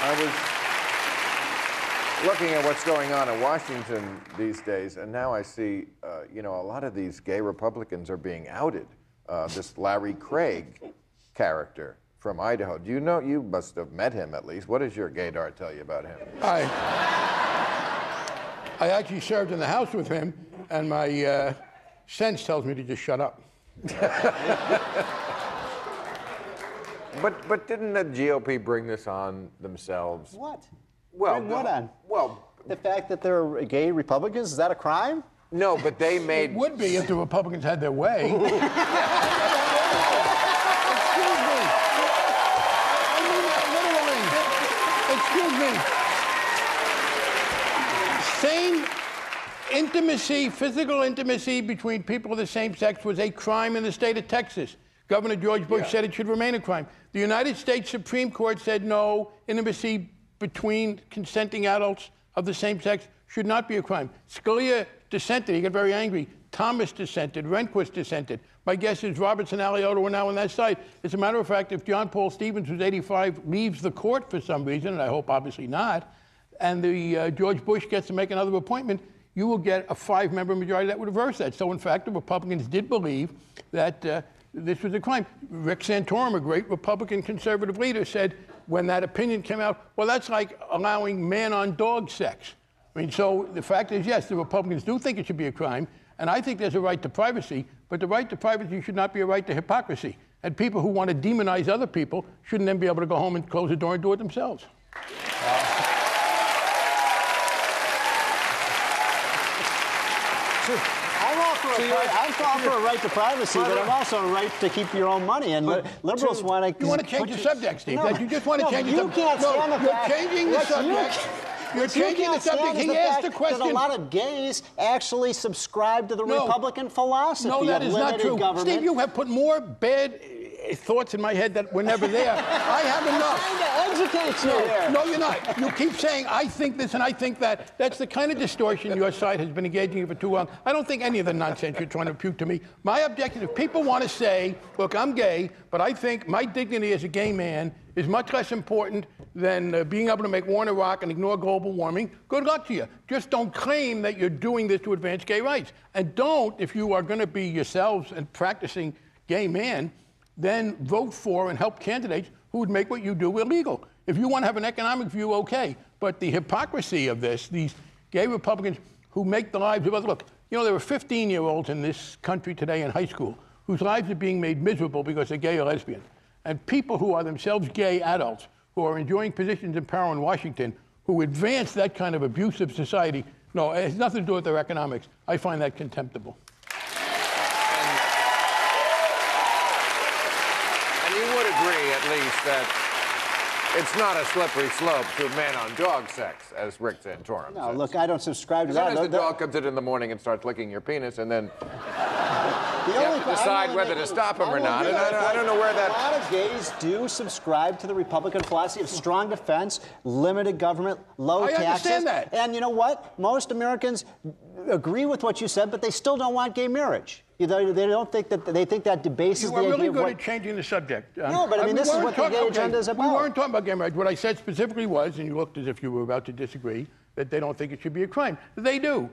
I was looking at what's going on in Washington these days, and now I see, you know, a lot of these gay Republicans are being outed. This Larry Craig character from Idaho. Do you know, you must have met him at least. What does your gaydar tell you about him? I actually served in the House with him, and my sense tells me to just shut up. But didn't the GOP bring this on themselves? What? Well, Bring what on? Well, the fact that they're gay Republicans, is that a crime? no, but they made... It would be if the Republicans had their way. Excuse me. I mean that literally. Excuse me. Same intimacy, physical intimacy between people of the same sex was a crime in the state of Texas. Governor George Bush said it should remain a crime. The United States Supreme Court said no, intimacy between consenting adults of the same sex should not be a crime. Scalia dissented. He got very angry. Thomas dissented. Rehnquist dissented. My guess is Roberts and Alioto are now on that side. As a matter of fact, if John Paul Stevens, who's 85, leaves the court for some reason, and I hope obviously not, and the George Bush gets to make another appointment, you will get a 5-member majority that would reverse that. So, in fact, the Republicans did believe that this was a crime. Rick Santorum, a great Republican conservative leader, said when that opinion came out, well, that's like allowing man-on-dog sex. I mean, so the fact is, yes, the Republicans do think it should be a crime, and I think there's a right to privacy, but the right to privacy should not be a right to hypocrisy. And people who want to demonize other people shouldn't then be able to go home and close the door and do it themselves. I'm all for a right to privacy, but I'm also a right to keep your own money. And liberals want to... You want to change the subject, Steve. No, you just want to change the subject. You can't stand the fact... You're changing the subject. You're changing the subject. He asked the question... that a lot of gays actually subscribe to the Republican philosophy of limited government. No, that is not true. Steve, you have put more bad thoughts in my head that were never there. I have enough. I'm trying to educate you here. No, you're not. You keep saying, I think this and I think that. That's the kind of distortion your side has been engaging in for too long. I don't think any of the nonsense you're trying to impute to me. My objective, if people want to say, look, I'm gay, but I think my dignity as a gay man is much less important than being able to make war in Iraq and ignore global warming, good luck to you. Just don't claim that you're doing this to advance gay rights. And don't, if you are going to be yourselves and practicing gay man, then vote for and help candidates who would make what you do illegal. If you want to have an economic view, okay. But the hypocrisy of this, these gay Republicans who make the lives of others. Look, you know, there are 15-year-olds in this country today in high school whose lives are being made miserable because they're gay or lesbian. And people who are themselves gay adults, who are enjoying positions in power in Washington, who advance that kind of abusive society, no, it has nothing to do with their economics. I find that contemptible. At least that it's not a slippery slope to man-on-dog sex, as Rick Santorum No, says. look, I don't subscribe to that. Sometimes the dog comes in the morning and starts licking your penis, and then you have to decide whether to stop him or not. And I don't know where that... A lot of gays do subscribe to the Republican philosophy of strong defense, limited government, low taxes. I understand that. And you know what? Most Americans agree with what you said, but they still don't want gay marriage. They don't think that, they think that debases the idea of You are really good at changing the subject. No, but I mean, this is what the gay agenda is about. We weren't talking about gay marriage. What I said specifically was, and you looked as if you were about to disagree, that they don't think it should be a crime. They do.